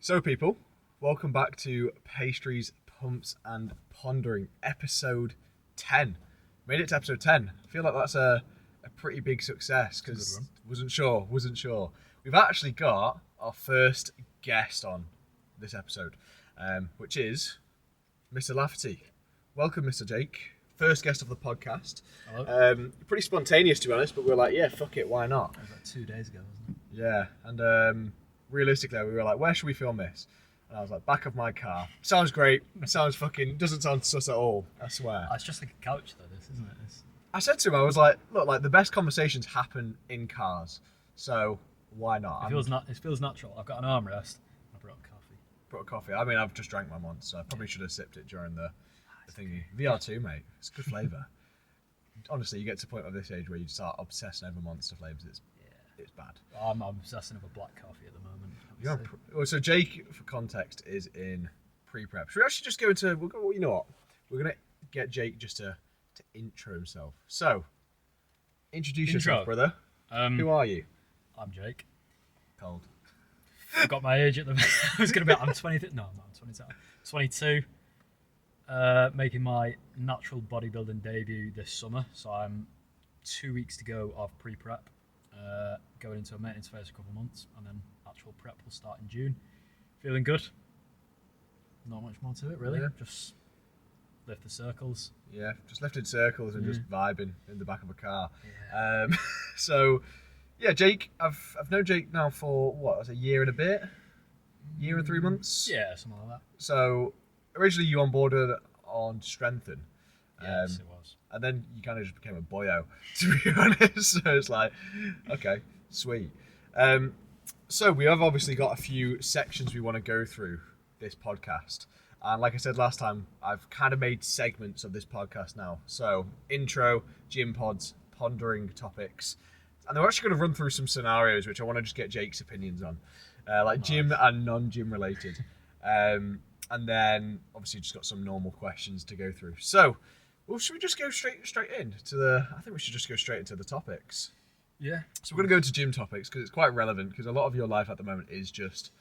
So people, welcome back to Pastries, Pumps and Pondering, episode 10. Made it to episode 10. I feel like that's a pretty big success because wasn't sure. We've actually got our first guest on this episode, which is Mr. Lafferty. Welcome, Mr. Jake. First guest of the podcast. Hello. Pretty spontaneous, to be honest, but we were like, yeah, fuck it, why not? It was like 2 days ago, wasn't it? Yeah, and realistically, we were like, where should we film this? And I was like, back of my car. Sounds great. Doesn't sound sus at all, I swear. It's just like a couch, though, this, isn't it? I said to him, I was like, look, like the best conversations happen in cars, so why not? It feels natural. I've got an armrest. I brought coffee. Brought coffee. I mean, I've just drank mine once, so I probably should have sipped it during the thingy. VR2, mate. It's good flavour. Honestly, you get to a point of this age where you start obsessing over Monster flavors. It's bad. I'm obsessing over black coffee at the moment. So Jake, for context, is in pre-prep. Should we actually just go into? You know what? We're gonna get Jake just to intro himself. So, introduce yourself, brother. Who are you? I'm Jake. Cold. I got my age at the. I was gonna be. I'm 20. No, I'm not. I'm 22. Making my natural bodybuilding debut this summer. So I'm 2 weeks to go of pre-prep. Going into a maintenance phase for a couple of months, and then actual prep will start in June. Feeling good. Not much more to it, really. Yeah. Just lift the circles. Yeah, just lifted circles and just vibing in the back of a car. Yeah. So, yeah, Jake, I've known Jake now for what, a year and a bit? Year and 3 months? Yeah, something like that. So, originally you onboarded on Strengthen. Yes, it was. And then you kind of just became a boyo, to be honest. So it's like, okay, sweet. So we have obviously got a few sections we want to go through this podcast. And like I said last time, I've kind of made segments of this podcast now. So intro, gym pods, pondering topics. And we're actually going to run through some scenarios, which I want to just get Jake's opinions on. Like nice. Gym and non-gym related. And then obviously just got some normal questions to go through. So, well, should we just go straight in to the? I think we should just go straight into the topics. Yeah. So we're going to go into gym topics because it's quite relevant because a lot of your life at the moment is just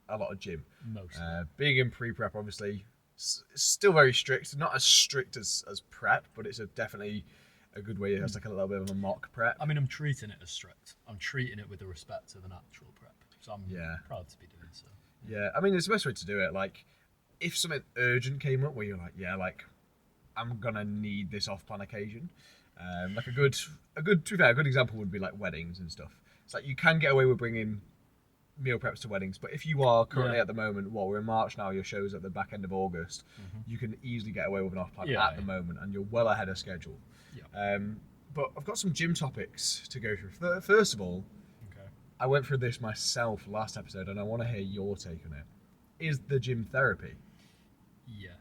a lot of gym. Mostly. Being in pre-prep, obviously, still very strict. Not as strict as prep, but it's definitely a good way. It's like a little bit of a mock prep. I mean, I'm treating it as strict. I'm treating it with the respect of an actual prep. So I'm proud to be doing so. Yeah, I mean, it's the best way to do it. Like, if something urgent came up where you're like, yeah, like, I'm gonna need this off-plan occasion. Like a good example would be like weddings and stuff. It's like you can get away with bringing meal preps to weddings, but if you are currently at the moment, we're in March now, your show's at the back end of August, you can easily get away with an off-plan at the moment, and you're well ahead of schedule. Yeah. But I've got some gym topics to go through. First of all, I went through this myself last episode, and I want to hear your take on it. Is the gym therapy? Yes.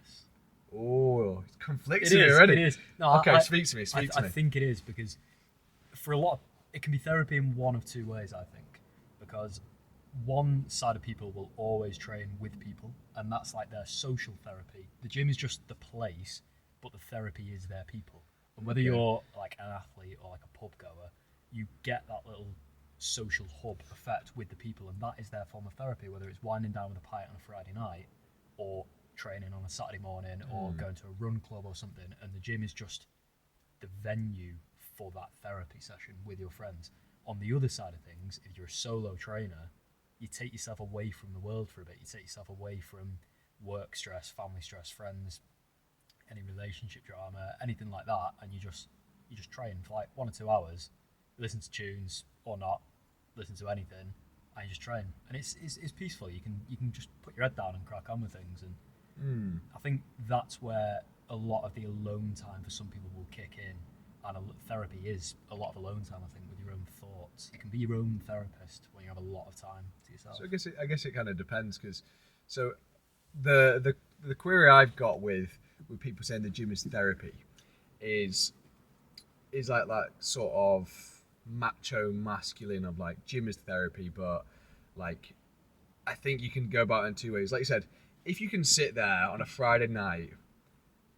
Oh, it's conflicting already. It is. No, okay, speak to me. I think it is because for a lot, it can be therapy in one of two ways. I think because one side of people will always train with people, and that's like their social therapy. The gym is just the place, but the therapy is their people. And whether you're like an athlete or like a pub goer, you get that little social hub effect with the people, and that is their form of therapy. Whether it's winding down with a pint on a Friday night, or training on a Saturday morning, or going to a run club or something, and the gym is just the venue for that therapy session with your friends. On the other side of things, if you're a solo trainer, you take yourself away from the world for a bit. You take yourself away from work stress, family stress, friends, any relationship drama, anything like that, and you just train for like 1 or 2 hours, listen to tunes or not, listen to anything, and you just train. And it's peaceful. You can just put your head down and crack on with things. And I think that's where a lot of the alone time for some people will kick in, and therapy is a lot of alone time. I think with your own thoughts, you can be your own therapist when you have a lot of time to yourself. So I guess it kind of depends because the query I've got with people saying the gym is therapy is like that sort of macho masculine of like gym is therapy, but like I think you can go about it in two ways. Like you said, if you can sit there on a Friday night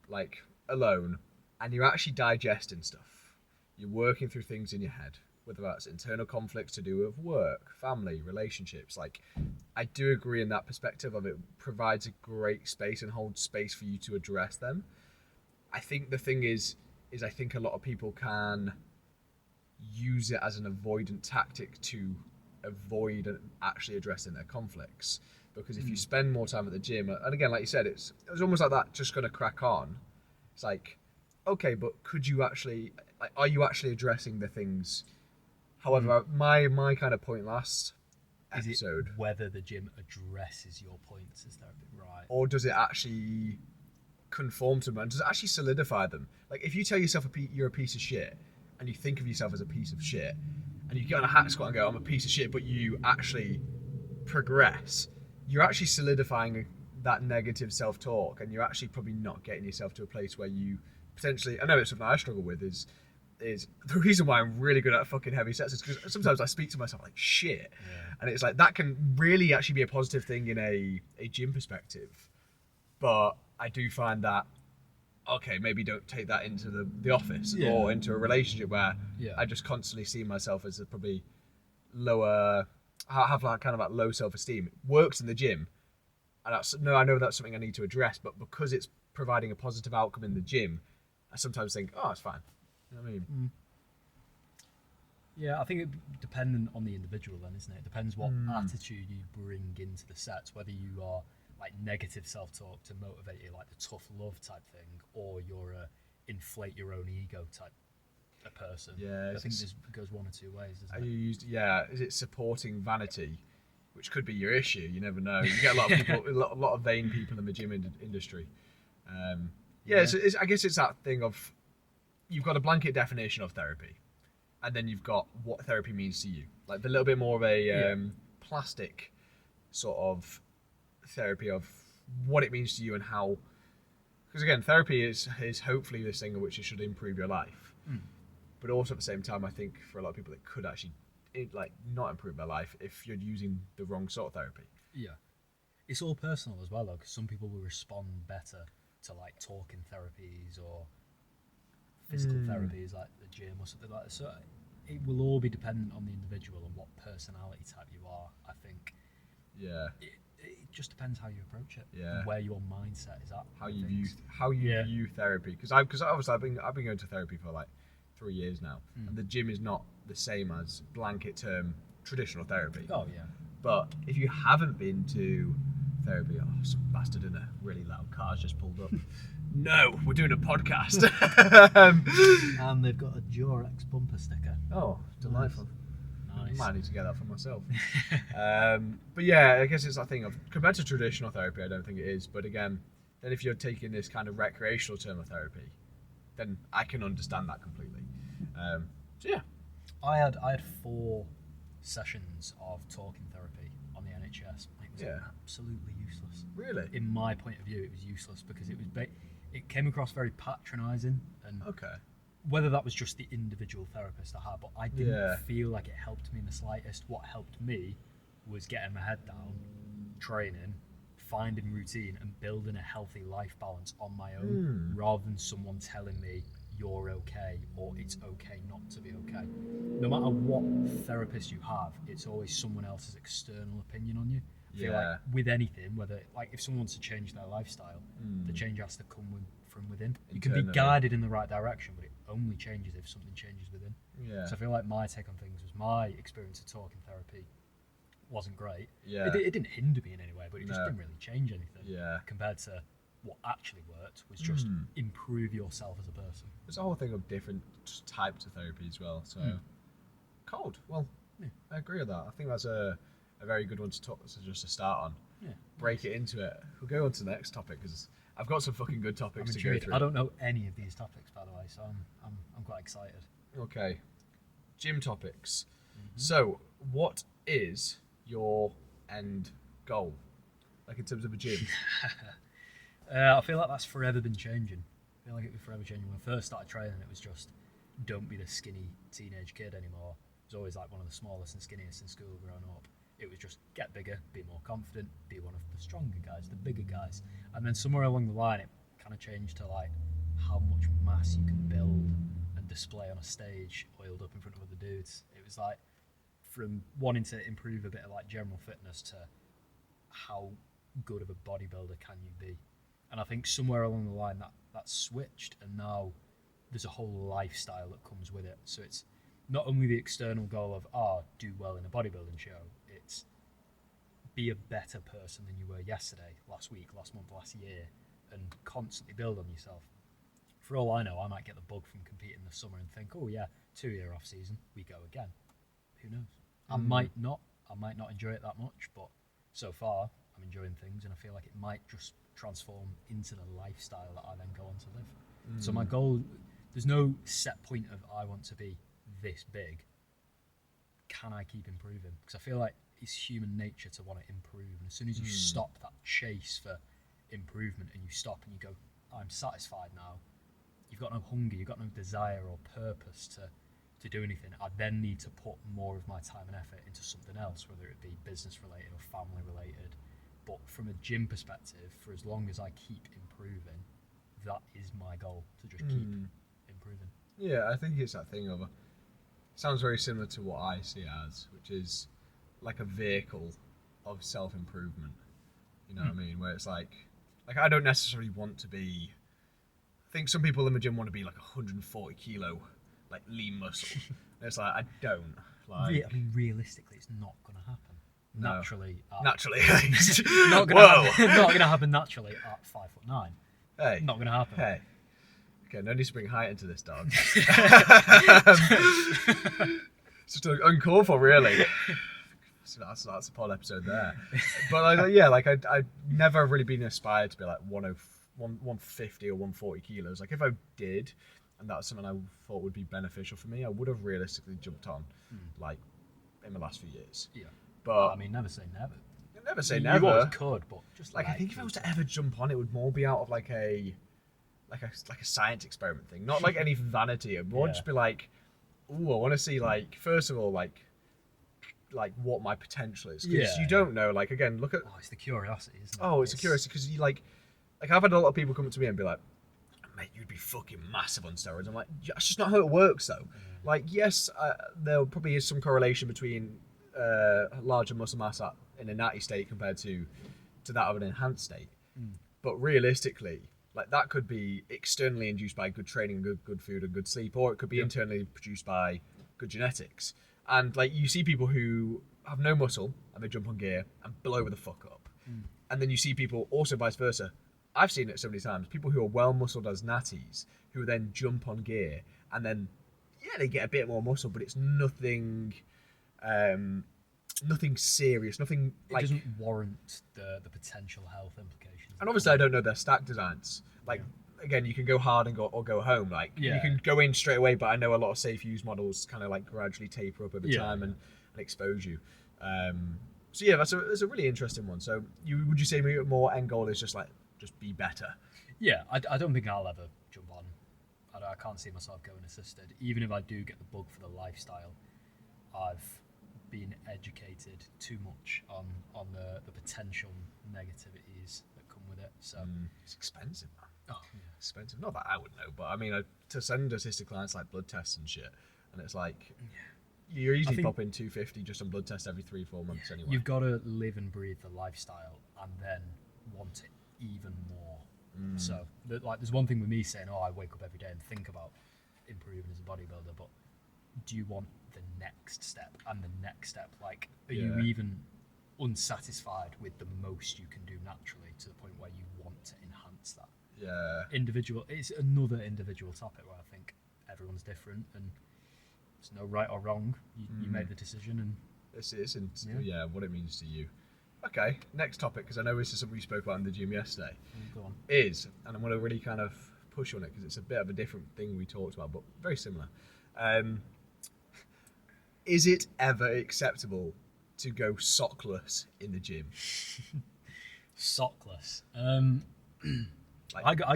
like alone and you're actually digesting stuff, you're working through things in your head, whether that's internal conflicts to do with work, family, relationships. Like, I do agree in that perspective of it provides a great space and holds space for you to address them. I think the thing is I think a lot of people can use it as an avoidant tactic to avoid actually addressing their conflicts. Because if you spend more time at the gym, and again, like you said, it's almost like that, just going to crack on. It's like, okay, but could you actually, like, are you actually addressing the things? However, my kind of point last episode, is it whether the gym addresses your points as therapy, right? or does it actually conform to them, and does it actually solidify them? Like, if you tell yourself you're a piece of shit, and you think of yourself as a piece of shit, and you get on a hack squat and go, I'm a piece of shit, but you actually progress, you're actually solidifying that negative self-talk, and you're actually probably not getting yourself to a place where you potentially, I know it's something I struggle with, is the reason why I'm really good at fucking heavy sets is because sometimes I speak to myself like shit, and it's like that can really actually be a positive thing in a gym perspective. But I do find that, okay, maybe don't take that into the office or into a relationship where I just constantly see myself as a probably lower, have like kind of like low self-esteem. It works in the gym, and I know that's something I need to address, but because it's providing a positive outcome in the gym, I sometimes think, oh, it's fine. You know what I mean? Yeah, I think it dependent on the individual then, isn't it? It depends what attitude you bring into the sets, whether you are like negative self-talk to motivate you, like the tough love type thing, or you're a inflate your own ego type of person. Yeah, I think this goes one or two ways, doesn't it? Is it supporting vanity, which could be your issue? You never know. You get a lot of people, a lot of vain people in the gym industry. I guess it's that thing of, you've got a blanket definition of therapy, and then you've got what therapy means to you, like the little bit more of a plastic sort of therapy of what it means to you and how. Because again, therapy is hopefully this thing in which it should improve your life, but also at the same time, I think for a lot of people it could actually not improve their life if you're using the wrong sort of therapy. Yeah, it's all personal as well though, because some people will respond better to like talking therapies or physical therapies like the gym or something like that. So it will all be dependent on the individual and what personality type you are, I think. Yeah. It just depends how you approach it. Yeah. And where your mindset is at. How you view therapy. Because obviously I've been going to therapy for like 3 years now, and the gym is not the same as blanket term traditional therapy. Oh yeah. But if you haven't been to therapy, some bastard in a really loud car's just pulled up. No, we're doing a podcast. And they've got a Durex bumper sticker. Oh, delightful. Nice. I might need to get that for myself. But yeah, I guess it's that thing of, compared to traditional therapy, I don't think it is. But again, then if you're taking this kind of recreational term of therapy, then I can understand that completely. So yeah. I had 4 sessions of talking therapy on the NHS. It was absolutely useless. Really? In my point of view, it was useless because it was it came across very patronising, and whether that was just the individual therapist I had, but I didn't feel like it helped me in the slightest. What helped me was getting my head down, training, finding routine, and building a healthy life balance on my own, rather than someone telling me you're okay or it's okay not to be okay. No matter what therapist you have, it's always someone else's external opinion on you. I feel like with anything, whether like if someone wants to change their lifestyle, the change has to come from within. You can be guided in the right direction, but it only changes if something changes within. Yeah. So I feel like my take on things was my experience of talking therapy wasn't great. Yeah. It didn't hinder me in any way, but it just didn't really change anything. Yeah. Compared to what actually worked was just improve yourself as a person. There's a whole thing of different types of therapy as well. So cold. Well, I agree with that. I think that's a very good one to just to start on. Yeah. Break it into it. We'll go on to the next topic because I've got some fucking good topics to go through. I don't know any of these topics, by the way, so I'm quite excited. Okay. Gym topics. So, what is your end goal? Like in terms of a gym? I feel like that's forever been changing. I feel like it was forever changing. When I first started training, it was just, don't be the skinny teenage kid anymore. I was always like one of the smallest and skinniest in school growing up. It was just get bigger, be more confident, be one of the stronger guys, the bigger guys. And then somewhere along the line, it kind of changed to like how much mass you can build and display on a stage, oiled up in front of other dudes. It was like from wanting to improve a bit of like general fitness to how good of a bodybuilder can you be. And I think somewhere along the line that switched, and now there's a whole lifestyle that comes with it. So it's not only the external goal of do well in a bodybuilding show, it's be a better person than you were yesterday, last week, last month, last year, and constantly build on yourself. For all I know, I might get the bug from competing this summer and think, oh yeah, 2-year off season, we go again. Who knows? I might not enjoy it that much, but so far I'm enjoying things, and I feel like it might just transform into the lifestyle that I then go on to live. So my goal, there's no set point of I want to be this big. Can I keep improving? Because I feel like it's human nature to want to improve, and as soon as you stop that chase for improvement and you stop and you go, I'm satisfied now, you've got no hunger, you've got no desire or purpose to do anything. I then need to put more of my time and effort into something else, whether it be business related or family related. But from a gym perspective, for as long as I keep improving, that is my goal, to just keep improving. Yeah, I think it's that thing of sounds very similar to what I see as, which is like a vehicle of self-improvement. You know what I mean? Where it's like I don't necessarily want to be, I think some people in the gym want to be like 140 kilo, like lean muscle. And it's like, I don't. Like, I mean, realistically, it's not going to happen. No. Naturally. Naturally. Not going to happen naturally at 5'9". Hey. Not going to happen. Hey. Okay, no need to bring height into this, dog. It's just uncalled for, really. So that's a pod episode there. But I've never really been inspired to be like 150 or 140 kilos. Like if I did, and that's something I thought would be beneficial for me, I would have realistically jumped on, like in the last few years. Yeah. But I mean, never say never. Never say never. You always could, but just like I think if I was to ever jump on, it would more be out of like a science experiment thing, not like any vanity. It would more just be like, ooh, I want to see like first of all like what my potential is, because you don't know. Like again, look at it's the curiosity, isn't it? Oh, it's the curiosity, because you like I've had a lot of people come up to me and be like, mate, you'd be fucking massive on steroids. I'm like, that's just not how it works though. Like yes, there probably is some correlation between larger muscle mass in a natty state compared to that of an enhanced state, but realistically, like that could be externally induced by good training, good food and good sleep, or it could be internally produced by good genetics. And like you see people who have no muscle and they jump on gear and blow the fuck up, and then you see people also vice versa. I've seen it so many times, people who are well muscled as natties who then jump on gear and then they get a bit more muscle, but it's nothing nothing serious, nothing like, it doesn't warrant the potential health implications. And obviously I don't know their stack designs. Like again, you can go hard and go home. Like you can go in straight away, but I know a lot of safe use models kind of like gradually taper up over time and expose you. So yeah, that's a really interesting one. So would you say more end goal is just be better? Yeah, I don't think I'll ever jump on. I can't see myself going assisted. Even if I do get the bug for the lifestyle, I've been educated too much on the potential negativities that come with it. So it's expensive, man. Oh, yeah. Expensive. Not that I would know, but I mean, to send assisted clients like blood tests and shit, and it's like you're easily popping $250 just on blood tests every 3-4 months anyway. You've got to live and breathe the lifestyle and then want it even more. So there's one thing with me saying, I wake up every day and think about improving as a bodybuilder, but do you want the next step and the next step? Like, are you even unsatisfied with the most you can do naturally to the point where you want to enhance that? It's another individual topic where I think everyone's different and there's no right or wrong. You make the decision, and it's what it means to you. Okay, next topic, because I know this is something we spoke about in the gym yesterday. Go on. And I'm going to really kind of push on it because it's a bit of a different thing we talked about, but very similar. Is it ever acceptable to go sockless in the gym? Sockless. I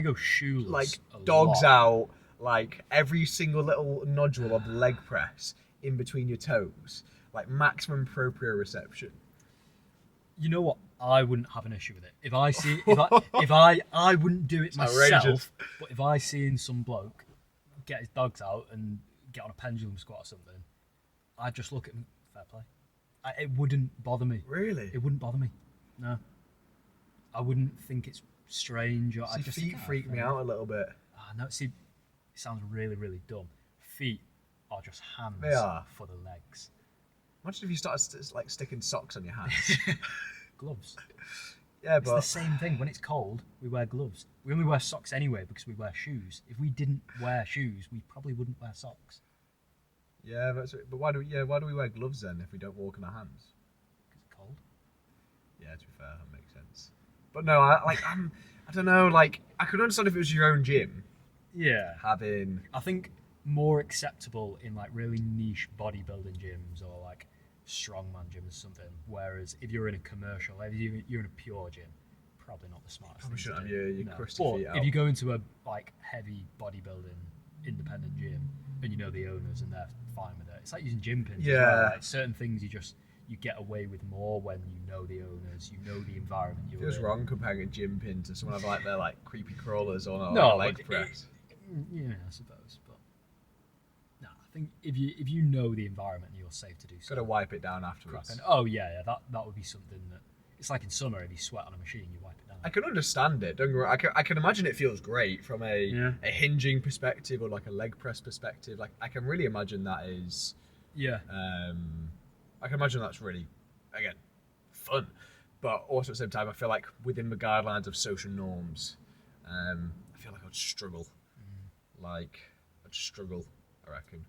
go shoeless. Like dogs out, like every single little nodule of leg press in between your toes, like maximum proprioception. You know what? I wouldn't have an issue with it. If I wouldn't do it myself, outrageous. but if I see in some bloke get his dogs out and get on a pendulum squat or something, I'd just look at him, fair play. It wouldn't bother me. Really? It wouldn't bother me. No. I wouldn't think it's strange. Or See, I just feet freak me out a little bit. No, see, it sounds really, really dumb. Feet are just hands They are. for the legs. Imagine if you started like sticking socks on your hands. Gloves. Yeah, It's the same thing. When it's cold, we wear gloves. We only wear socks anyway because we wear shoes. If we didn't wear shoes, we probably wouldn't wear socks. Yeah, but why do we wear gloves then if we don't walk on our hands? Because it's cold. Yeah, to be fair, that makes sense. But no, I don't know. Like, I could understand if it was your own gym. Yeah. Having. I think more acceptable in like really niche bodybuilding gyms or like strongman gyms or something. Whereas if you're in a commercial, if you're in a pure gym, probably not the smartest. Probably thing shouldn't to have do. your No. crusty But feet out. if you go into a like heavy bodybuilding independent gym and you know the owners and they're fine with it, it's like using gym pins. Yeah. As well. Like certain things you get away with more when you know the owners, you know the environment you're Feels in. wrong comparing a gym pin to someone of like their like creepy crawlers on a No, leg but press. Yeah, I suppose, but no, I think if you know the environment, you're safe to do so. Got to wipe it down afterwards. And, oh yeah, that would be something that it's like in summer. If you sweat on a machine, you wipe it down. I can understand it. Don't get me wrong. I can imagine it feels great from a hinging perspective or like a leg press perspective. Like I can really imagine that is. Yeah. I can imagine that's really, again, fun, but also at the same time, I feel like within the guidelines of social norms, I feel like I'd struggle. Like I'd struggle, I reckon.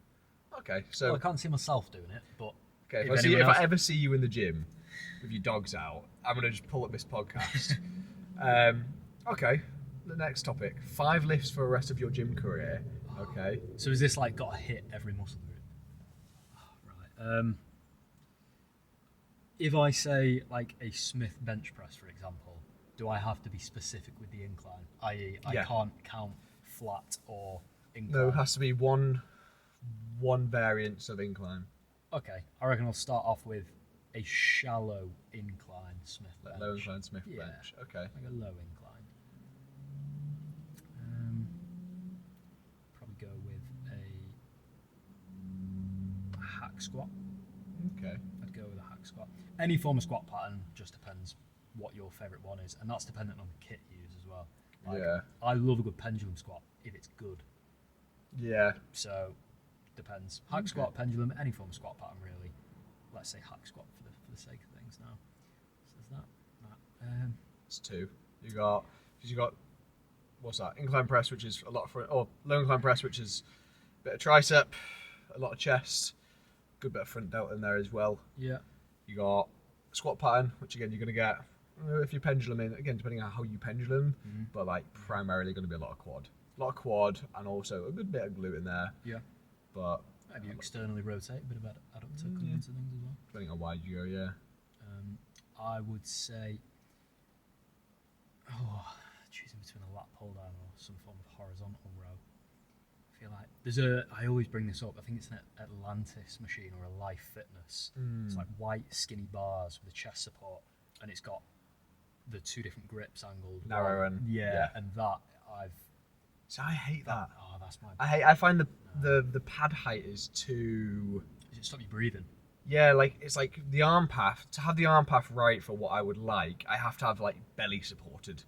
Okay, so Well, I can't see myself doing it, but okay, if if I ever see you in the gym with your dogs out, I'm gonna just pull up this podcast. Okay, the next topic: 5 lifts for the rest of your gym career. Okay. So is this like got to hit every muscle group? Right. If I say like a Smith bench press, for example, do I have to be specific with the incline? I.e., I can't count flat or incline. No, it has to be one variance of incline. Okay, I reckon I'll start off with a shallow incline Smith bench. Low incline Smith bench. Okay. Like a low incline. Probably go with a hack squat. Okay. I'd go with a hack squat. Any form of squat pattern just depends what your favourite one is, and that's dependent on the kit you use as well. Like, Yeah. I love a good pendulum squat if it's good. Yeah. So depends. Hack squat, pendulum, any form of squat pattern really. Let's say hack squat for the sake of things now. So there's that. It's 2. You got what's that? Incline press, which is a lot for or low incline press, which is a bit of tricep, a lot of chest, good bit of front delt in there as well. Yeah. You got squat pattern, which again you're gonna get if you pendulum in again depending on how you pendulum, but like primarily going to be a lot of quad, and also a good bit of glute in there. Yeah. But maybe you externally rotate a bit of adductor coming into things as well. Depending on why you go, yeah. I would say, choosing between a lat pull down or some form of horizontal row. I feel like I always bring this up. I think it's an Atlantis machine or a Life Fitness. It's like white skinny bars with a chest support, and it's got the 2 different grips angled. Narrow and and that So I hate that. Oh, that's my. I find the pad height is too. Does it stop you breathing? Yeah, like it's like the arm path. To have the arm path right for what I would like, I have to have like belly supported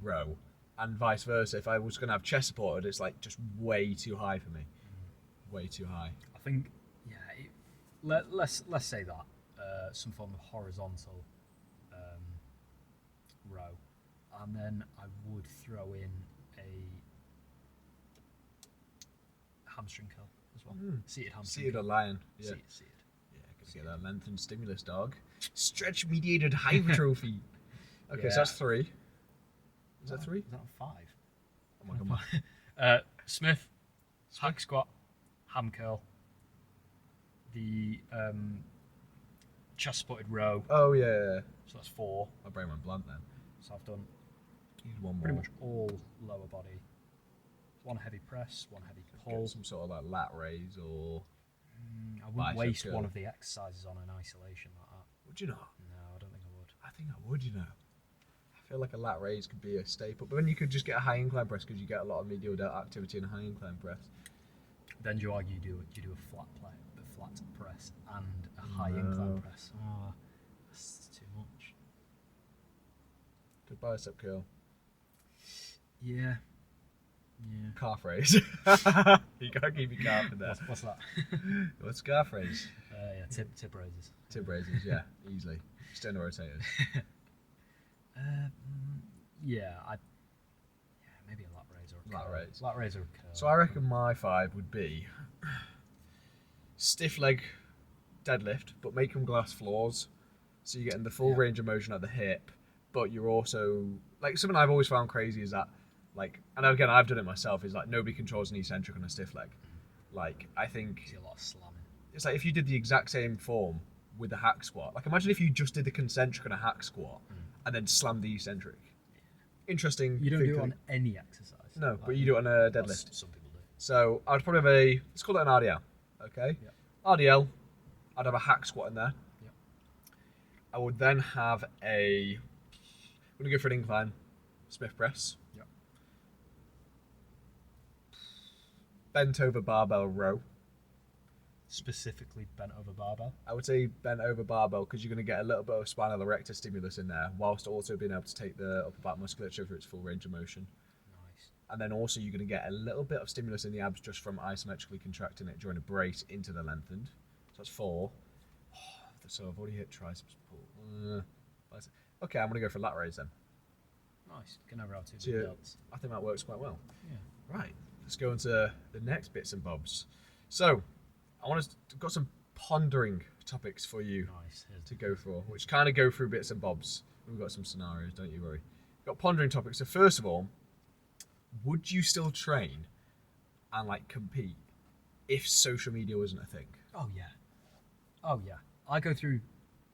row, and vice versa. If I was going to have chest supported, it's like just way too high for me. Way too high. I think, let's say that some form of horizontal row, and then I would throw in a hamstring curl as well. Seated hamstring. Seated or lying. Yeah. Seated. Get that length and stimulus, dog. Stretch mediated hypertrophy. Okay, so that's 3. Is that 3? Is that 5? Oh my god. Smith, hack squat, ham curl, the chest supported row. Oh yeah. So that's 4. My brain went blank then. So I've done Need one more. pretty much all lower body. 1 heavy press, 1 heavy pull. Get some sort of like lat raise or. I wouldn't bicep waste curl. one of the exercises on an isolation like that. Would you not? No, I don't think I would. I think I would. You know. I feel like a lat raise could be a staple, but then you could just get a high incline press because you get a lot of medial delt activity in a high incline press. Then do you argue do you do a flat press and a high incline press? Oh, that's too much. The bicep curl. Yeah. Calf raise. You gotta keep your calf in there. What's that? What's calf raise? Yeah, tip raises. Tip raises, yeah, easily. Sternal rotators. Yeah, maybe a lat raise or a Lat curl. raise. Lat raise or a curl. So I reckon my 5 would be stiff leg deadlift, but make them glass floors, so you're getting the full range of motion at the hip, but you're also like something I've always found crazy is that like, and again I've done it myself, is like nobody controls an eccentric on a stiff leg. Like I think see a lot of slamming. It's like if you did the exact same form with a hack squat. Like imagine if you just did the concentric on a hack squat and then slammed the eccentric. Interesting. You don't do it on any exercise. No, but you do it on a deadlift. Some people do. So I'd probably have let's call it an RDL. Okay. Yeah. RDL. I'd have a hack squat in there. Yeah. I would then have I'm gonna go for an incline Smith press. Yeah. Bent over barbell row. Specifically bent over barbell? I would say bent over barbell because you're going to get a little bit of spinal erector stimulus in there, whilst also being able to take the upper back musculature for its full range of motion. Nice. And then also you're going to get a little bit of stimulus in the abs just from isometrically contracting it during a brace into the lengthened. So that's 4. So I've already hit triceps pull. Okay, I'm going to go for lat raise then. Nice. Can never have 2 So, big delts. I think that works quite well. Yeah. Right, let's go into the next bits and bobs. So, I've got some pondering topics for you to go for, which kind of go through bits and bobs. We've got some scenarios, don't you worry. We've got pondering topics. So first of all, would you still train and like compete if social media wasn't a thing? Oh yeah. I go through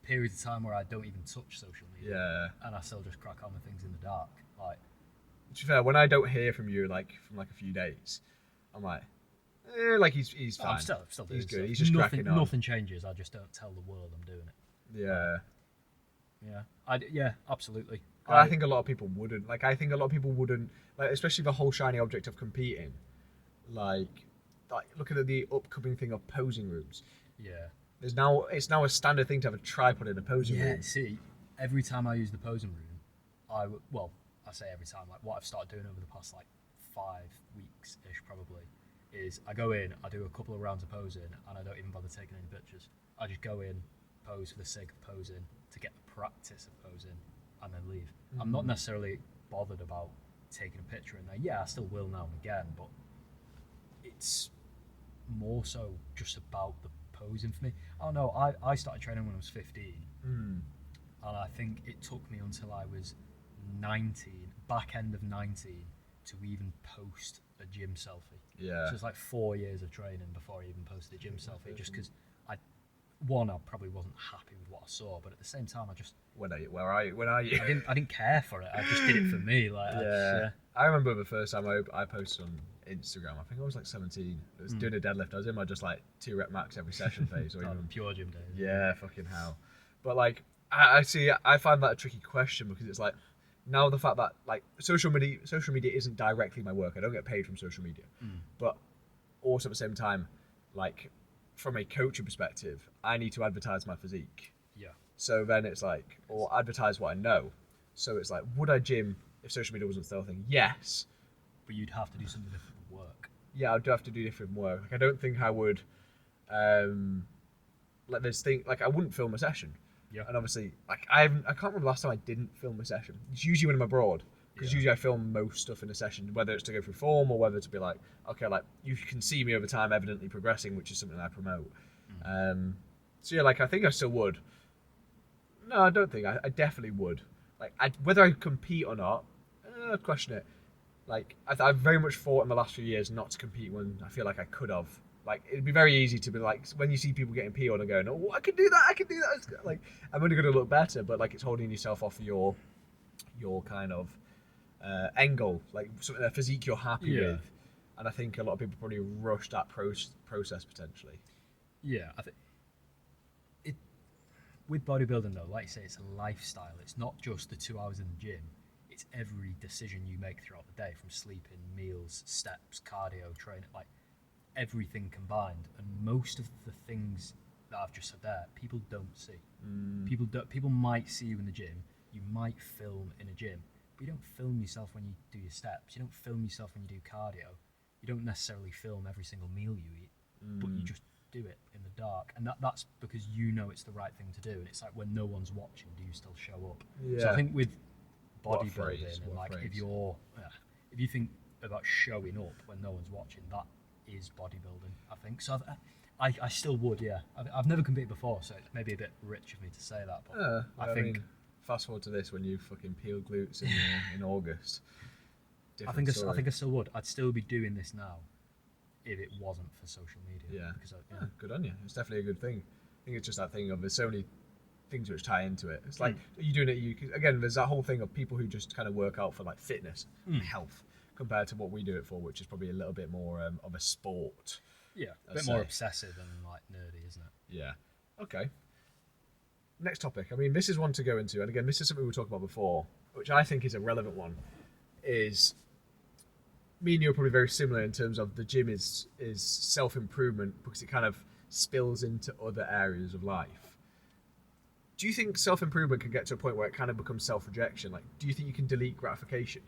periods of time where I don't even touch social media. Yeah. And I still just crack on with things in the dark. Like, to be fair, when I don't hear from you like from like a few days, I'm like, like he's fine. I'm still doing He's good. stuff. He's just cracking on. Nothing changes. I just don't tell the world I'm doing it. Yeah. Yeah, absolutely. I think a lot of people wouldn't. Like, I think a lot of people wouldn't, like, especially the whole shiny object of competing. Like looking at the upcoming thing of posing rooms. Yeah. It's now a standard thing to have a tripod in a posing room. Yeah, see, every time I use the posing room, I say every time, like what I've started doing over the past like 5 weeks-ish probably, is I go in, I do a couple of rounds of posing, and I don't even bother taking any pictures. I just go in, pose for the sake of posing, to get the practice of posing, and then leave. I'm not necessarily bothered about taking a picture in there. Yeah, I still will now and again, but it's more so just about the posing for me. I don't know, I started training when I was 15, and I think it took me until I was 19, back end of 19, to even post a gym selfie. Yeah. So it's like 4 years of training before I even posted a gym selfie, just because I probably wasn't happy with what I saw, but at the same time, I just... When are you? I didn't care for it. I just did it for me. Like, I remember the first time I posted on Instagram. I think I was like 17. I was doing a deadlift. I was in my just like 2 rep max every session phase, or even pure gym days. Yeah, fucking hell. But like, I find that a tricky question because it's like, now the fact that like social media isn't directly my work. I don't get paid from social media, but also at the same time, like from a coaching perspective, I need to advertise my physique. Yeah. So then it's like, or advertise what I know. So it's like, would I gym if social media wasn't still a thing? Yes. But you'd have to do something different for work. Yeah, I'd have to do different work. Like, I don't think I would, like this thing, like I wouldn't film a session. Yeah. And obviously, like I can't remember the last time I didn't film a session. It's usually when I'm abroad, because usually I film most stuff in a session, whether it's to go through form or whether to be like, okay, like you can see me over time evidently progressing, which is something I promote. So yeah, like I think I still would. No, I don't think. I definitely would. Like, whether I compete or not, I'd question it. Like, I've very much fought in the last few years not to compete when I feel like I could have. Like, it'd be very easy to be like, when you see people getting PO'd and going, oh, I can do that. It's like, I'm only going to look better, but like, it's holding yourself off your kind of end goal, like something a physique you're happy with. And I think a lot of people probably rush that process potentially. Yeah, I think with bodybuilding though, like you say, it's a lifestyle. It's not just the 2 hours in the gym. It's every decision you make throughout the day, from sleeping, meals, steps, cardio, training. Like everything combined, and most of the things that I've just said there, people don't see. People might see you in the gym. You might film in a gym, but you don't film yourself when you do your steps. You don't film yourself when you do cardio. You don't necessarily film every single meal you eat, but you just do it in the dark, and that's because you know it's the right thing to do. And it's like, when no one's watching, do you still show up? Yeah. So I think with What a bodybuilding, phrase, and what a like phrase. if you think about showing up when no one's watching, that is bodybuilding, I think. So I still would, yeah. I've never competed before, so it's maybe a bit rich of me to say that, but I think mean, fast forward to this when you fucking peel glutes in August. I think I still would. I'd still be doing this now if it wasn't for social media. Yeah. Because Good on you. It's definitely a good thing. I think it's just that thing of there's so many things which tie into it. It's like you doing it. Again, there's that whole thing of people who just kind of work out for like fitness and health, compared to what we do it for, which is probably a little bit more of a sport. yeah, a bit more obsessive and like nerdy, isn't it? Yeah. Okay. Next topic. I mean, this is one to go into, and again, this is something we were talking about before, which I think is a relevant one. Is me and you are probably very similar in terms of the gym is self-improvement because it kind of spills into other areas of life. Do you think self-improvement can get to a point where it kind of becomes self-rejection? Like, do you think you can delete gratification?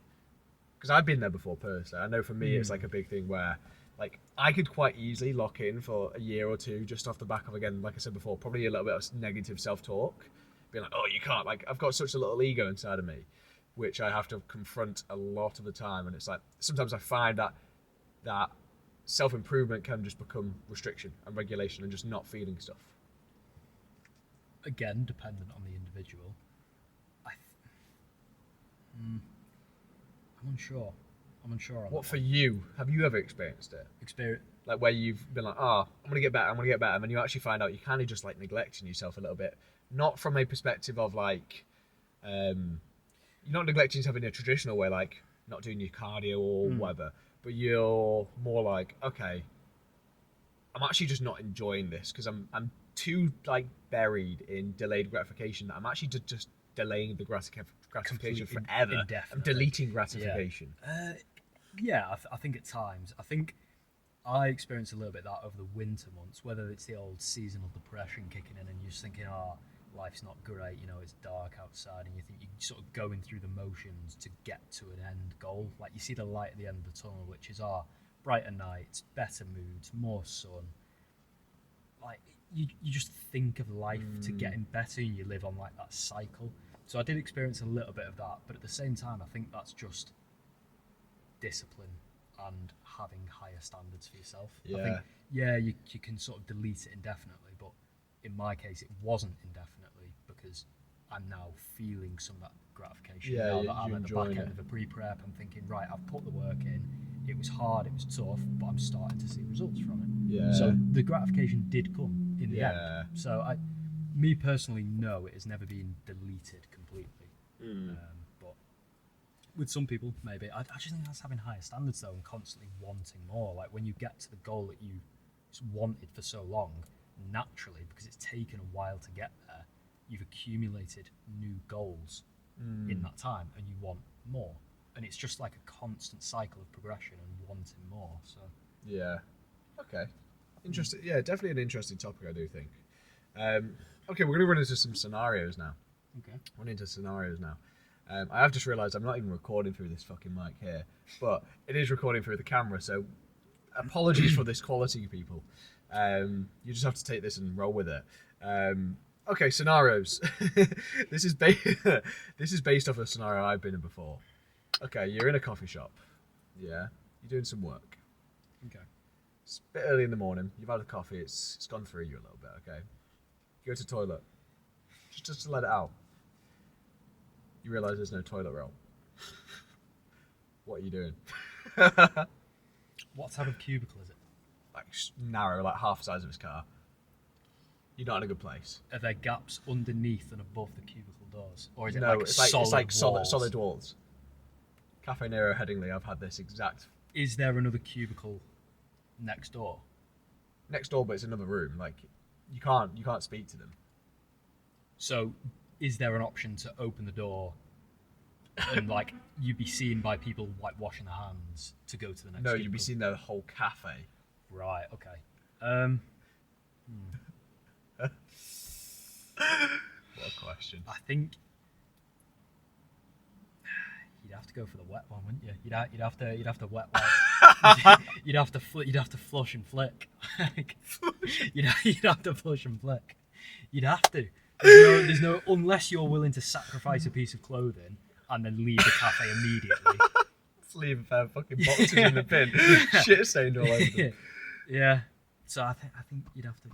Because I've been there before personally. I know for me it's like a big thing where, like, I could quite easily lock in for a year or two just off the back of, again, like I said before, probably a little bit of negative self-talk. Being like, oh, you can't. Like, I've got such a little ego inside of me, which I have to confront a lot of the time. And it's like, sometimes I find that self-improvement can just become restriction and regulation and just not feeling stuff. Again, dependent on the individual. I'm unsure. I'm unsure on What that for you? Have you ever experienced it? experience. Like where you've been like, oh, I'm gonna get better, and then you actually find out you're kind of just like neglecting yourself a little bit, not from a perspective of like, you're not neglecting yourself in a traditional way, like not doing your cardio or whatever, but you're more like, okay, I'm actually just not enjoying this because I'm too like buried in delayed gratification that I'm actually just delaying the gratification forever. I'm Indefinitely. deleting gratification. Yeah, I think at times. I think I experienced a little bit of that over the winter months, whether it's the old seasonal depression kicking in and you're just thinking, oh, life's not great, you know, it's dark outside, and you think you're sort of going through the motions to get to an end goal. Like, you see the light at the end of the tunnel, which is, brighter nights, better moods, more sun. Like, you just think of life to getting better, and you live on like that cycle. So I did experience a little bit of that, but at the same time, I think that's just discipline and having higher standards for yourself. I think, you can sort of delete it indefinitely, but in my case, it wasn't indefinitely because I'm now feeling some of that gratification. Now that I'm at the back end of a pre-prep, I'm thinking, right, I've put the work in. It was hard, it was tough, but I'm starting to see results from it. Yeah. So the gratification did come in the end. So me personally, no, it has never been deleted completely. But with some people, maybe. I just think that's having higher standards though, and constantly wanting more. Like, when you get to the goal that you wanted for so long, naturally, because it's taken a while to get there, you've accumulated new goals in that time, and you want more. And it's just like a constant cycle of progression and wanting more. So Yeah. Okay. Interesting. Yeah, definitely an interesting topic, I do think. Okay, we're going to run into some scenarios now. okay. Run into scenarios now. I have just realised I'm not even recording through this fucking mic here, but it is recording through the camera, so apologies for this quality, people. You just have to take this and roll with it. Okay, scenarios. This is based off a scenario I've been in before. Okay, you're in a coffee shop. Yeah, you're doing some work. Okay. It's a bit early in the morning. You've had a coffee. It's gone through you a little bit. Okay. You go to the toilet. Just to let it out. You realise there's no toilet roll. What are you doing? What type of cubicle is it? Like narrow, like half the size of his car. You're not in a good place. Are there gaps underneath and above the cubicle doors, or is it No, like it's like walls? solid walls. Cafe Nero Headingley. I've had this exact Is there another cubicle next door? next door, but it's another room. Like you can't speak to them. So, is there an option to open the door and like you'd be seen by people like washing their hands to go to the next? No, cubicle? you'd be seeing the whole cafe. Right. Okay. What a question. I think you'd have to go for the wet one, wouldn't you? You'd have to wet wipe. you'd have to flush and flick. you'd have to flush and flick. You'd have to. There's no unless you're willing to sacrifice a piece of clothing and then leave the cafe immediately. Let's leave a pair of fucking boxes in the bin. Shit stained all over them. Yeah. So I think you'd have to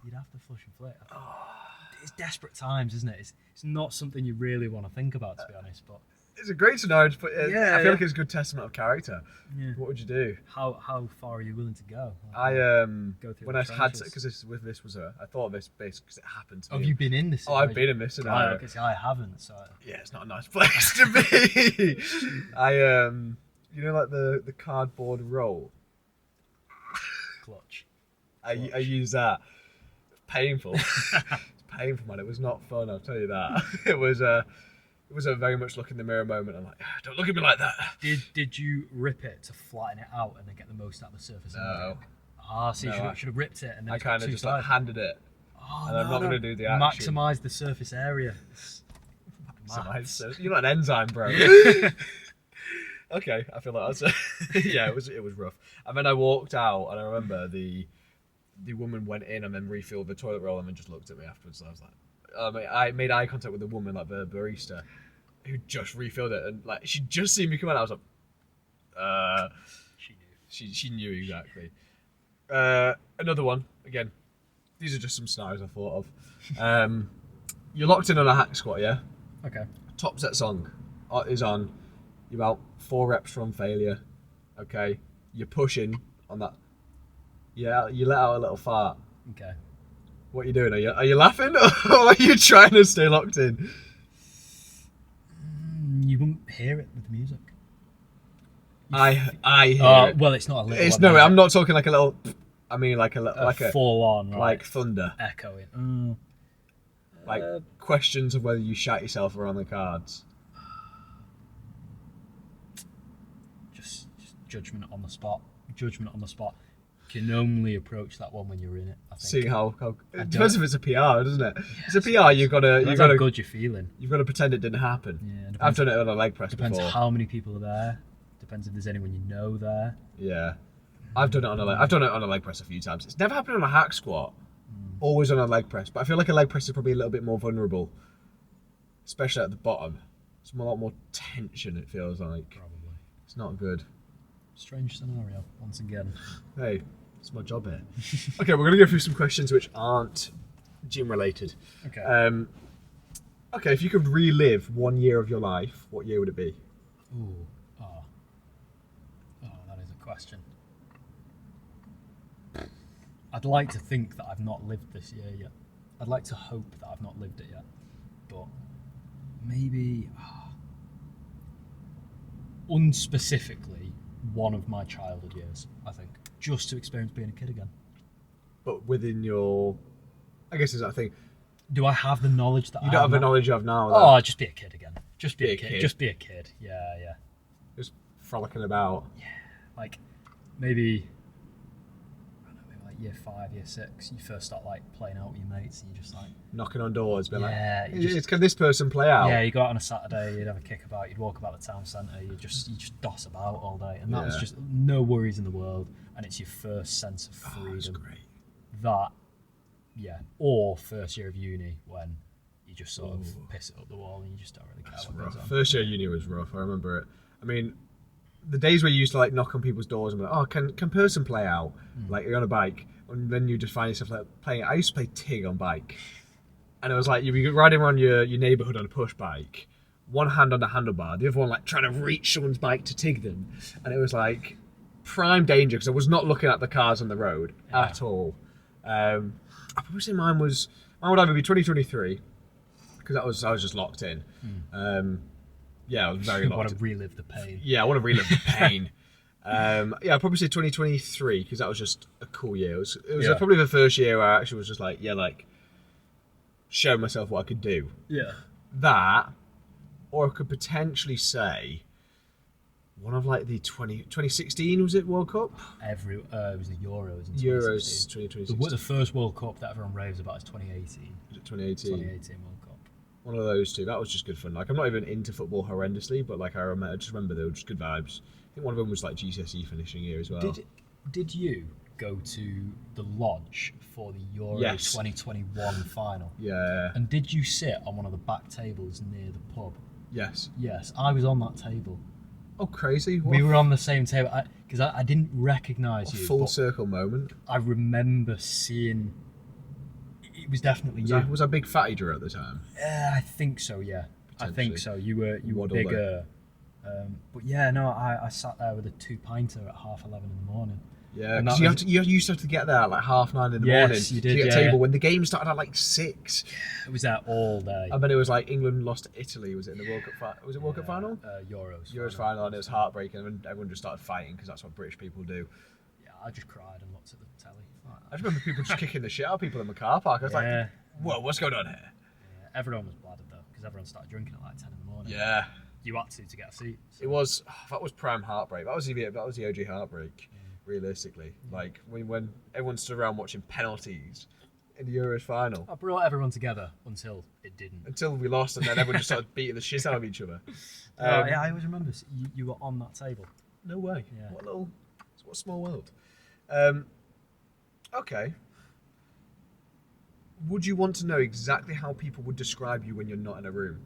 flush and flick. It's desperate times, isn't it? It's not something you really want to think about, to be honest. But it's a great scenario to put. Yeah, I feel like it's a good testament of character. Yeah. What would you do? How far are you willing to go? I Go through when the I had trenches. because this was I thought of this basically because it happened to me. Have you been in this? Oh, I've been in this scenario. Right, okay, see, I haven't. So Yeah, it's not a nice place to be. You know, like the cardboard roll. clutch. I use that. It's painful. It's painful, man. It was not fun. I'll tell you that. It was a very much look in the mirror moment. I'm like, don't look at me like that. Did you rip it to flatten it out and then get the most out of the surface? No. So you should have ripped it and then I kind of just like handed it. And I'm not going to do the action. Maximise the surface area. You're not an enzyme, bro. Okay, I feel like that's yeah, it was rough. And then I walked out, and I remember the woman went in and then refilled the toilet roll and then just looked at me afterwards. And I was like, I made eye contact with the woman, like the barista, who just refilled it, and like she'd just seen me come out. I was like, She knew. she knew exactly. Another one again. These are just some scenarios I thought of. You're locked in on a hack squat, yeah. Okay. Top set song is on. You're about 4 reps from failure. Okay. You're pushing on that. Yeah, you let out a little fart. Okay. What are you doing? Are you laughing or are you trying to stay locked in? You won't hear it with the music. I hear it. Well, it's not a little. It's no. I'm not talking like a little. I mean like a full on, right? like thunder. Echoing. Like questions of whether you shat yourself or on the cards. Just judgment on the spot. Judgment on the spot. You can only approach that one when you're in it. I think. Seeing how it depends if it's a PR, doesn't it? If it's a PR, you've got Depends how good you're feeling. You've got to pretend it didn't happen. Yeah, I've done it on a leg press Depends before. how many people are there. Depends if there's anyone you know there. Yeah, I've done it on a leg press a few times. It's never happened on a hack squat. Always on a leg press, but I feel like a leg press is probably a little bit more vulnerable, especially at the bottom. It's a lot more tension. It feels like Probably. it's not good. Strange scenario once again. Hey, it's my job here. Okay, we're gonna go through some questions which aren't gym related. Okay. Okay, if you could relive 1 year of your life, what year would it be? Ooh. Oh, that is a question. I'd like to think that I've not lived this year yet. I'd like to hope that I've not lived it yet. But maybe unspecifically one of my childhood years, I think. Just to experience being a kid again. But within your, I guess is that thing. Do I have the knowledge that You don't have the knowledge you have now. Though. Oh, just be a kid again. Just be Be a a kid. kid. Just be a kid. Yeah. Just frolicking about. Like maybe I don't know, maybe like year 5, year 6, you first start like playing out with your mates and you just like Knocking on doors, being Yeah, like, you just- can this person play out? yeah, you go out on a Saturday, you'd have a kick about, you'd walk about the town centre, you just doss about all day, and that was Yeah. just no worries in the world, and it's your first sense of Oh, that's freedom. great. That, yeah, or first year of uni when you just sort of Ooh. piss it up the wall and you just don't really care That's what goes rough. on. First year uni was rough. I remember it. I mean, the days where you used to like knock on people's doors and be like, "Oh, can person play out?" Like you're on a bike, and then you just find yourself like playing. I used to play TIG on bike, and it was like you'd be riding around your neighbourhood on a push bike, one hand on the handlebar, the other one like trying to reach someone's bike to TIG them, and it was like prime danger because I was not looking at the cars on the road at all. I probably say mine would either be 2023 because I was just locked in. Yeah, I was very I locked want in. to relive the pain. Yeah, I want to relive the pain. Yeah, I'd probably say 2023 because that was just a cool year. It was Yeah. probably the first year where I actually was just like, show myself what I could do. Yeah. That, or I could potentially say one of like the 2016 was it World Cup? It was the Euros in Euros 2016. 2016. The first World Cup that everyone raves about is 2018. Was it 2018? 2018 World Cup. One of those two. That was just good fun. Like, I'm not even into football horrendously, but like I just remember they were just good vibes. I think one of them was like GCSE finishing year as well. Did you go to the lodge for the Euro 2021 final? Yeah. And did you sit on one of the back tables near the pub? Yes. Yes, I was on that table. Oh, crazy! We were on the same table because I didn't recognise you. Full circle moment. I remember seeing. It was definitely you. Was I big fat eater at the time? I think so. Yeah, I think so. You were bigger. But yeah, no, I sat there with a 2-pinter at 11:30 in the morning. Yeah, because you used to have to get there at like 9:30 in the morning you did, to get a table when the game started at like 6. It was there all day. I bet it was like England lost to Italy. Was it in the World Cup? Was it World Cup final? Euros final, and it was heartbreaking, and everyone just started fighting because that's what British people do. Yeah, I just cried and looked at the telly. I just remember people just kicking the shit out of people in the car park. I was like, "Whoa, what's going on here?" Yeah, everyone was bladdered though because everyone started drinking at like 10 in the morning. Yeah, you had to get a seat. So. It was that was prime heartbreak. That was the OG heartbreak. Realistically, like when everyone stood around watching penalties in the Euros final. I brought everyone together until it didn't. Until we lost, and then everyone just started beating the shit out of each other. Yeah, I always remember you were on that table. No way. Yeah. What a small world. Okay. Would you want to know exactly how people would describe you when you're not in a room?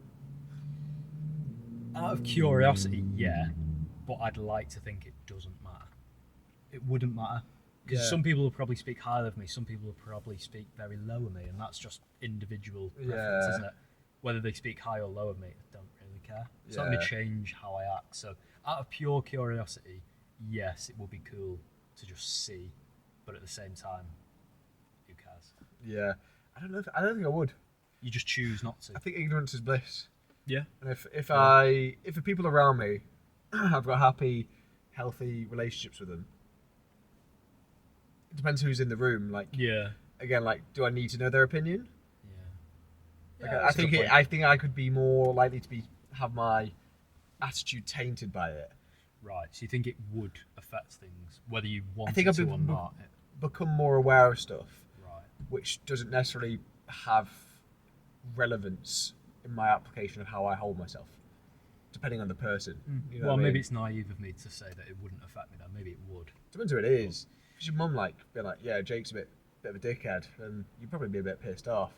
Out of curiosity, yeah, but I'd like to think it doesn't matter. It wouldn't matter. Because some people will probably speak highly of me, some people will probably speak very low of me, and that's just individual preference, isn't it? Whether they speak high or low of me, I don't really care. It's not going to change how I act. So, out of pure curiosity, yes, it would be cool to just see, but at the same time, who cares? Yeah, I don't think I would. You just choose not to. I think ignorance is bliss. Yeah. And if the people around me have got happy, healthy relationships with them. It depends who's in the room. Like, again, like, do I need to know their opinion? Yeah. I think I could be more likely to have my attitude tainted by it. Right. So you think it would affect things, whether you want it to or not? Become more aware of stuff, right? Which doesn't necessarily have relevance in my application of how I hold myself, depending on the person. You know well, maybe I mean? It's naive of me to say that it wouldn't affect me. Then maybe it would. Depends who it is. Because your mum be like, yeah, Jake's a bit of a dickhead, and you'd probably be a bit pissed off.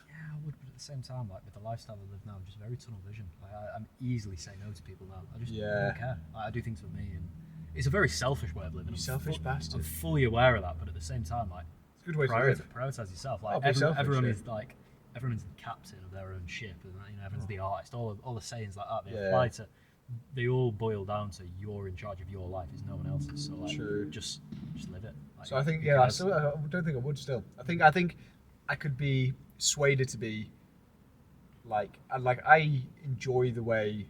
Yeah, I would, but at the same time, like with the lifestyle I live now, I'm just very tunnel vision. Like I'm easily say no to people now. I just don't care. I do things for me, and it's a very selfish way of living. You selfish bastard. I'm fully aware of that, but at the same time, like it's a good way to live. Prioritize yourself. Like everyone is the captain of their own ship, and everyone's the artist. All the sayings like that they apply to. They all boil down to you're in charge of your life. It's no one else's. So like, just live it. Like, so I think I don't think I would still. I think I could be swayed to be like I enjoy the way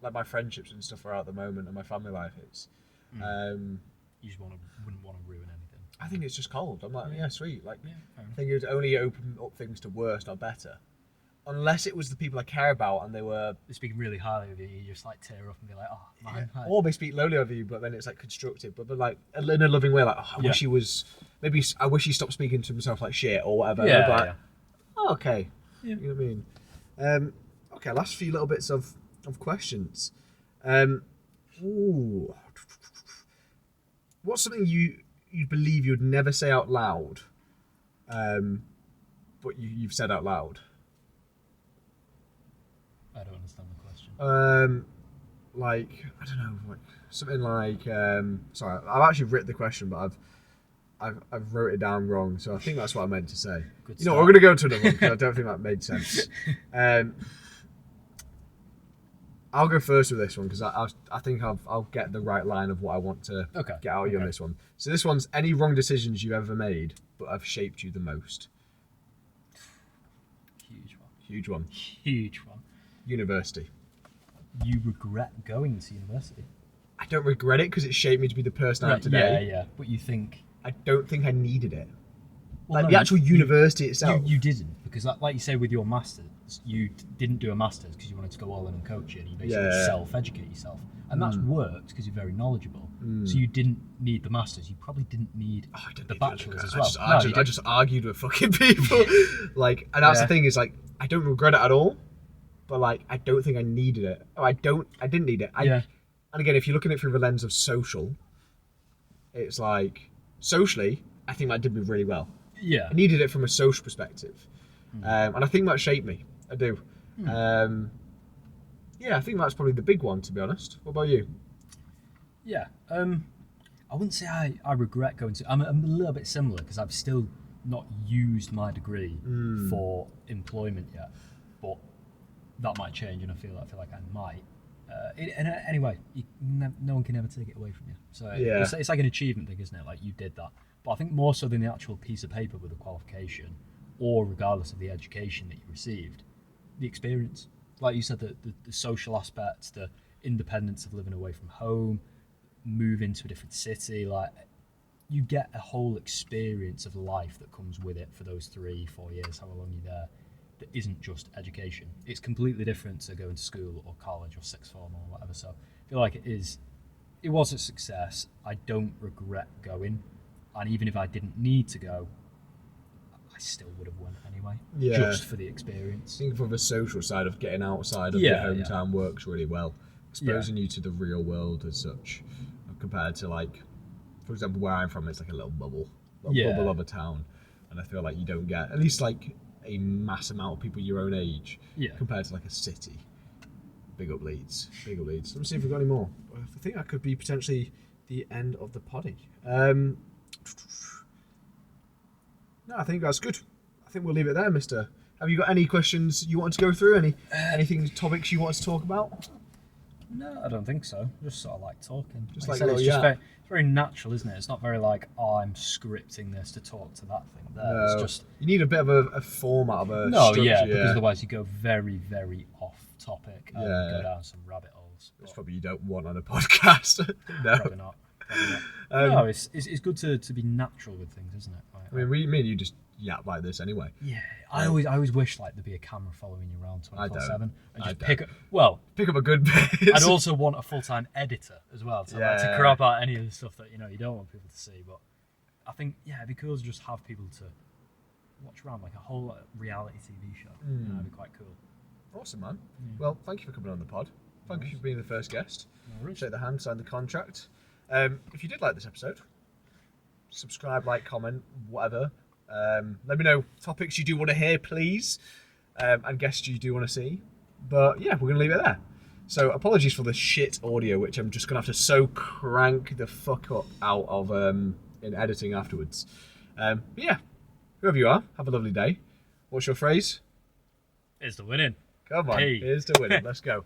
like my friendships and stuff are at the moment and my family life is. You just wouldn't want to ruin anything. I think it's just cold. I'm like, yeah, sweet. Like, I think it would only open up things to worse, not better. Unless it was the people I care about and they're speaking really highly of you, you just like tear up and be like, oh man. Yeah. Or they speak lowly of you, but then it's like constructive, but like in a loving way, like I wish he was. Maybe I wish he stopped speaking to himself like shit or whatever. Oh, okay. Yeah. You know what I mean? Okay, last few little bits of questions. What's something you believe you'd never say out loud, but you've said out loud? I don't understand the question. Like I don't know, like something like sorry, I've actually written the question, but I've wrote it down wrong, so I think that's what I meant to say. Good you know, we're gonna go to another one because I don't think that made sense. I'll go first with this one because I think I'll get the right line of what I want to get out of you on this one. So this one's any wrong decisions you've ever made but have shaped you the most. Huge one. University. You regret going to university? I don't regret it because it shaped me to be the person I am today. Yeah. But you think... I don't think I needed it. Well, like no, the actual university itself. You didn't, because like you say with your masters, you didn't do a masters because you wanted to go all in and coach it, and you basically self-educate yourself, and that's worked because you're very knowledgeable. So you didn't need the masters. You probably didn't need the bachelors as well. I just argued with fucking people, like, and that's the thing is like I don't regret it at all, but like I don't think I needed it. I didn't need it. And again, if you're looking at it through the lens of social, it's like socially, I think that did me really well. Yeah. I needed it from a social perspective. And I think that shaped me. I do. I think that's probably the big one, to be honest. What about you? Yeah. I wouldn't say I regret going to... I'm a little bit similar because I've still not used my degree for employment yet. But that might change, and I feel like I might. Anyway, no one can ever take it away from you. So it's like an achievement thing, isn't it? Like, you did that. But I think more so than the actual piece of paper with a qualification, or regardless of the education that you received, the experience. Like you said, the social aspects, the independence of living away from home, moving to a different city, like you get a whole experience of life that comes with it for those 3-4 years, however long you're there, that isn't just education. It's completely different to going to school or college or sixth form or whatever. So I feel like it was a success. I don't regret going. And even if I didn't need to go, I still would have went anyway, just for the experience. I think from the social side of getting outside of your hometown works really well, exposing you to the real world as such, compared to like, for example, where I'm from, it's like a little bubble of a town, and I feel like you don't get at least like a mass amount of people your own age compared to like a city. Big up Leeds. Let me see if we've got any more. I think that could be potentially the end of the poddy. No, I think that's good. I think we'll leave it there, mister. Have you got any questions you want to go through? Anything, topics you want to talk about? No, I don't think so. Just sort of like talking. Just like like I said, it's very natural, isn't it? It's not very like, oh, I'm scripting this to talk to that thing there. No. It's just... You need a bit of a format of a structure. Because otherwise you go very, very off topic and go down some rabbit holes. Which probably you don't want on a podcast. No. Probably not. No, it's good to be natural with things, isn't it? Like, I mean, me and you just yap like this anyway. Yeah, I always wish like there'd be a camera following you around 24/7 and just pick up a good bit. I'd also want a full-time editor as well to crop out any of the stuff that you don't want people to see. But I think it'd be cool to just have people to watch around, like a whole reality TV show. That'd be quite cool. Awesome, man. Well, thank you for coming on the pod. Thank you for being the first guest. Shake the hand, sign the contract. If you did like this episode, subscribe, like, comment, whatever. Let me know topics you do want to hear, please, and guests you do want to see. But yeah, we're going to leave it there. So apologies for the shit audio, which I'm just going to have to crank the fuck up out of in editing afterwards. Yeah, whoever you are, have a lovely day. What's your phrase? Here's the winning. Come on, here's the winning. Let's go.